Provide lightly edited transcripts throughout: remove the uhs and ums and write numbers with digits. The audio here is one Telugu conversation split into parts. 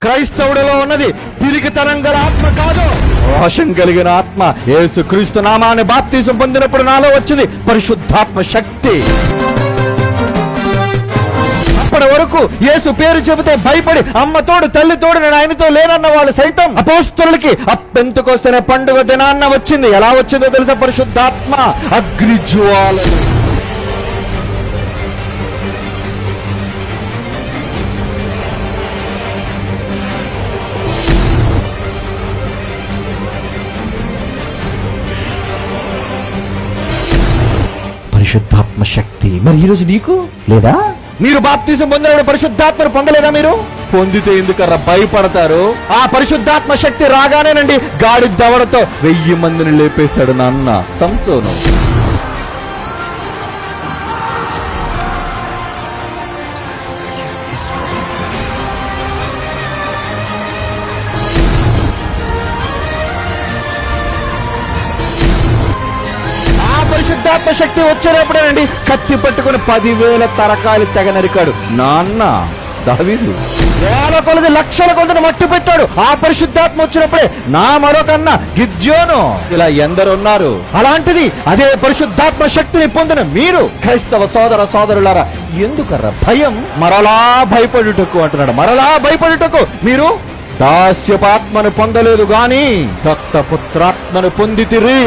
క్రైస్తవుడిలో ఉన్నది పిరికితనం గల ఆత్మ కాదు, రోషం కలిగిన ఆత్మ. యేసు క్రీస్తు నామాన్ని బాప్తీసం పొందినప్పుడు నాలో వచ్చింది పరిశుద్ధాత్మ శక్తి. అప్పటి వరకు యేసు పేరు చెబితే భయపడి అమ్మ తోడు తల్లి తోడు నేను ఆయనతో లేనన్న వాళ్ళు సైతం అపోస్తలులకి పెంతెకొస్తేనే పండుగ దినాన్న వచ్చింది. ఎలా వచ్చిందో తెలుసా? పరిశుద్ధాత్మ అగ్నిజ్వాలలు. పరిశుద్ధాత్మ శక్తి. మరి ఈరోజు నీకు లేదా? మీరు బాప్తిజం పొందినప్పుడు పరిశుద్ధాత్మను పొందలేదా? మీరు పొందితే ఎందుకర్రా భయపడతారు? ఆ పరిశుద్ధాత్మ శక్తి రాగానేనండి గాడి దవడతో 1000 మందిని లేపేశాడు నాన్న సంసోను. పరిశుద్ధాత్మ శక్తి వచ్చేటప్పుడేనండి కత్తి పట్టుకుని 10,000 తరకాలు తెగ నరికాడు నాన్న దావీదు. వేల కొలది లక్షల కొలది మట్టి పెట్టాడు. ఆ పరిశుద్ధాత్మ వచ్చినప్పుడే నా మరొకన్నా గిద్యోను, ఇలా ఎందరున్నారు. అలాంటిది అదే పరిశుద్ధాత్మ శక్తిని పొందిన మీరు క్రైస్తవ సోదర సోదరులారా ఎందుకర్రా భయం? మరలా భయపడుటకు అంటున్నాడు. మరలా భయపడుటకు మీరు దాస్యపాత్మను పొందలేదు గాని దత్తపుత్రాత్మను పొందితిరి.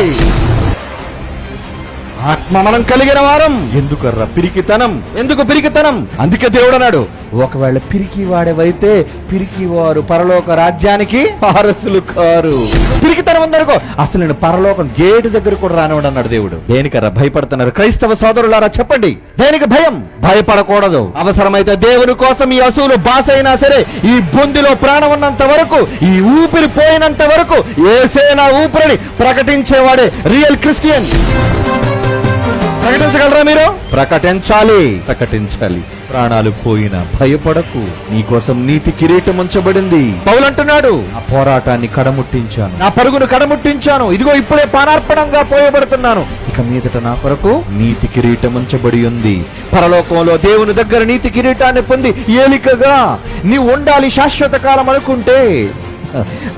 ఆత్మ మనం కలిగిన వారం. ఎందుకర్రా పిరికితనం? ఎందుకు పిరికితనం? అందుకే దేవుడు అన్నాడు, ఒకవేళ పిరికి వాడేవైతే పిరికి వారు పరలోక రాజ్యానికి వారసులు కారు. పిరికితనం ఉందనుకో అసలు నేను పరలోకం గేటు దగ్గర కూడా రానివాడు అన్నాడు దేవుడు. దేనికర్రా భయపడుతున్నారు క్రైస్తవ సోదరులారా? చెప్పండి, దేనికి భయం? భయపడకూడదు. అవసరమైతే దేవుని కోసం ఈ అసూలు బాస అయినా సరే, ఈ బొందిలో ప్రాణం ఉన్నంత వరకు, ఈ ఊపిరి పోయినంత వరకు యేసేనా ఊపిరిని ప్రకటించేవాడే రియల్ క్రిస్టియన్. ప్రకటించగలరా మీరు? ప్రకటించాలి, ప్రకటించాలి. ప్రాణాలు పోయినా భయపడకు, నీకోసం నీతి కిరీటం ఉంచబడింది. పౌలు అంటున్నాడు, ఆ పోరాటాన్ని కడముట్టించాను, నా పరుగును కడముట్టించాను, ఇదిగో ఇప్పుడే పానార్పణంగా పోయబడుతున్నాను, ఇక మీదట నా కొరకు నీతి కిరీటం ఉంచబడి ఉంది. పరలోకంలో దేవుని దగ్గర నీతి కిరీటాన్ని పొంది ఏలికగా నీవు ఉండాలి శాశ్వత కాలం అనుకుంటే,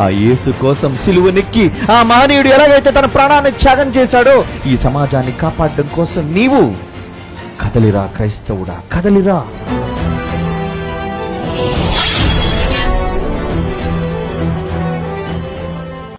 ఆ యేసు కోసం సిలువనెక్కి ఆ మహనీయుడు ఎలాగైతే తన ప్రాణాన్ని త్యాగం చేశాడో ఈ సమాజాన్ని కాపాడడం కోసం నీవు కదలిరా క్రైస్తవుడా, కదలిరా.